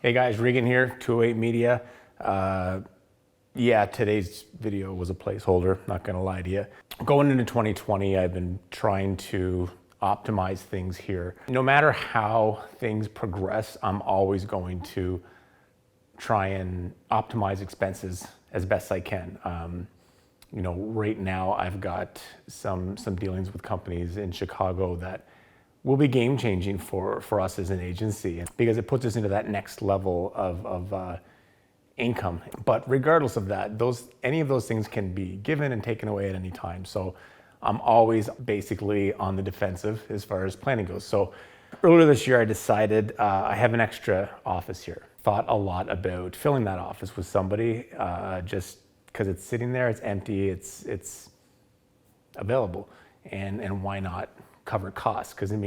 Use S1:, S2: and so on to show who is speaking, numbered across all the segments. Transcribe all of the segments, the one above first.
S1: Hey guys, Regan here, 208 Media. Yeah, today's video was a placeholder, not gonna lie to you. Going into 2020, I've been trying to optimize things here. No matter how things progress, I'm always going to try and optimize expenses as best I can. Right now I've got some dealings with companies in Chicago that will be game changing for us as an agency because it puts us into that next level of income. But regardless of that, any of those things can be given and taken away at any time. So I'm always basically on the defensive as far as planning goes. So earlier this year, I decided I have an extra office here. Thought a lot about filling that office with somebody, just because it's sitting there, it's empty, it's available, and why not cover costs? Because I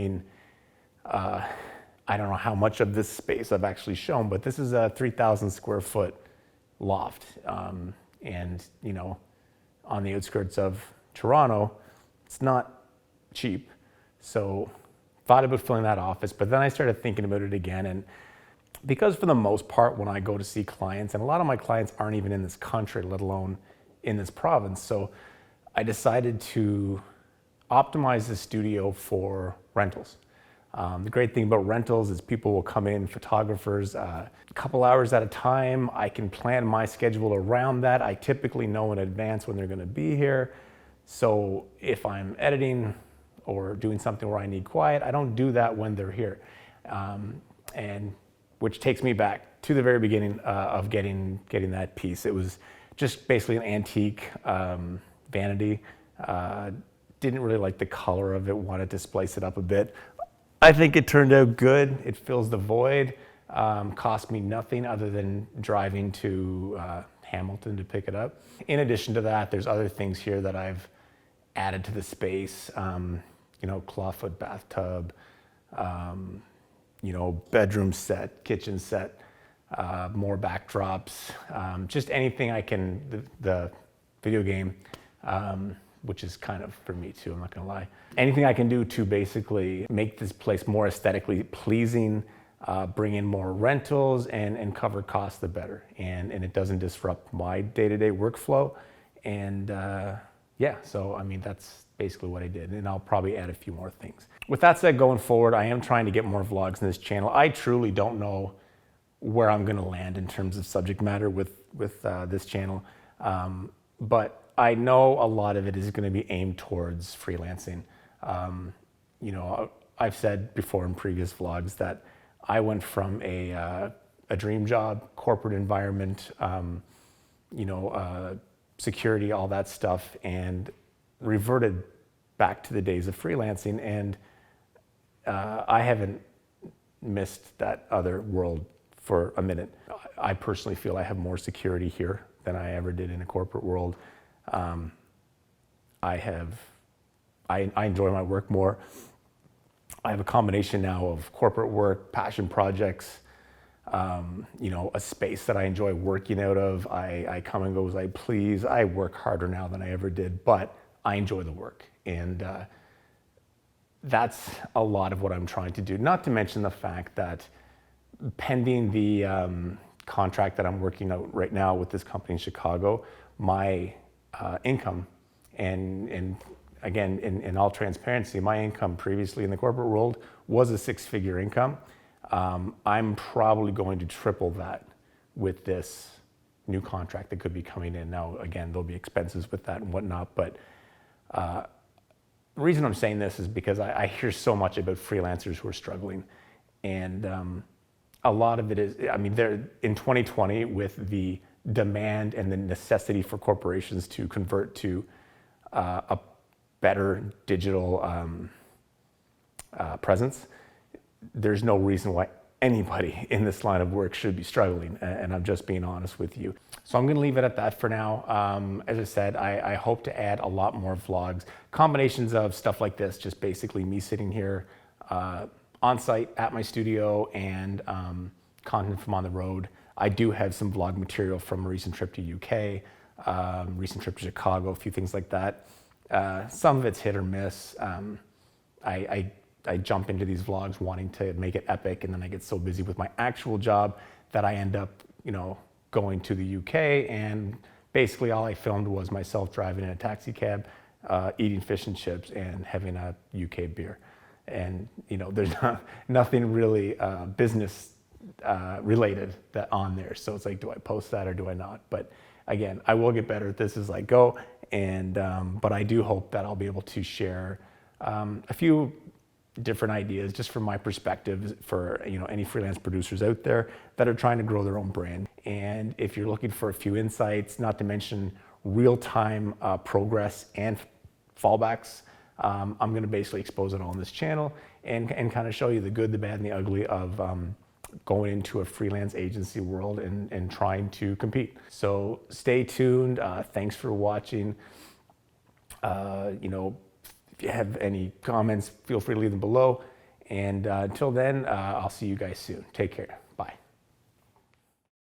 S1: don't know how much of this space I've actually shown, but this is a 3,000 square foot loft, and on the outskirts of Toronto, it's not cheap. So thought about filling that office, but then I started thinking about it again, and because for the most part, when I go to see clients, and a lot of my clients aren't even in this country, let alone in this province, so I decided to optimize the studio for rentals. The great thing about rentals is people will come in, photographers, a couple hours at a time. I can plan my schedule around that. I typically know in advance when they're gonna be here. So if I'm editing or doing something where I need quiet, I don't do that when they're here. And which takes me back to the very beginning of getting that piece. It was just basically an antique Vanity. Didn't really like the color of it, wanted to spice it up a bit. I think it turned out good. It fills the void. Cost me nothing other than driving to Hamilton to pick it up. In addition to that, there's other things here that I've added to the space. Clawfoot bathtub, bedroom set, kitchen set, more backdrops, just anything I can, the video game, which is kind of for me too, I'm not gonna lie. Anything I can do to basically make this place more aesthetically pleasing, bring in more rentals and cover costs, the better. And it doesn't disrupt my day-to-day workflow. And so that's basically what I did. And I'll probably add a few more things. With that said, going forward, I am trying to get more vlogs in this channel. I truly don't know where I'm gonna land in terms of subject matter with this channel. But I know a lot of it is going to be aimed towards freelancing. I've said before in previous vlogs that I went from a dream job, corporate environment, security, all that stuff, and reverted back to the days of freelancing. And I haven't missed that other world for a minute. I personally feel I have more security here than I ever did in a corporate world. I enjoy my work more. I have a combination now of corporate work, passion projects, a space that I enjoy working out of. I come and go as I please. I work harder now than I ever did, but I enjoy the work. And that's a lot of what I'm trying to do. Not to mention the fact that pending the contract that I'm working out right now with this company in Chicago, my income, and again, in all transparency, my income previously in the corporate world was a six-figure income. I'm probably going to triple that with this new contract that could be coming in. Now, again, there'll be expenses with that and whatnot, but the reason I'm saying this is because I hear so much about freelancers who are struggling, and a lot of it is, they're in 2020 with the demand and the necessity for corporations to convert to a better digital presence. There's no reason why anybody in this line of work should be struggling, and I'm just being honest with you. So I'm gonna leave it at that for now. As I said, I hope to add a lot more vlogs, combinations of stuff like this, just basically me sitting here on site at my studio, and content from on the road. I do have some vlog material from a recent trip to UK, recent trip to Chicago, a few things like that. Some of it's hit or miss. I jump into these vlogs wanting to make it epic, and then I get so busy with my actual job that I end up, going to the UK, and basically all I filmed was myself driving in a taxi cab, eating fish and chips and having a UK beer. And there's nothing really business related that on there. So it's like, do I post that or do I not? But again, I will get better at this as I go. And but I do hope that I'll be able to share a few different ideas just from my perspective for any freelance producers out there that are trying to grow their own brand. And if you're looking for a few insights, not to mention real-time progress and fallbacks, I'm going to basically expose it all on this channel and kind of show you the good, the bad, and the ugly of going into a freelance agency world and trying to compete. So stay tuned. Thanks for watching. If you have any comments, feel free to leave them below. And until then, I'll see you guys soon. Take care.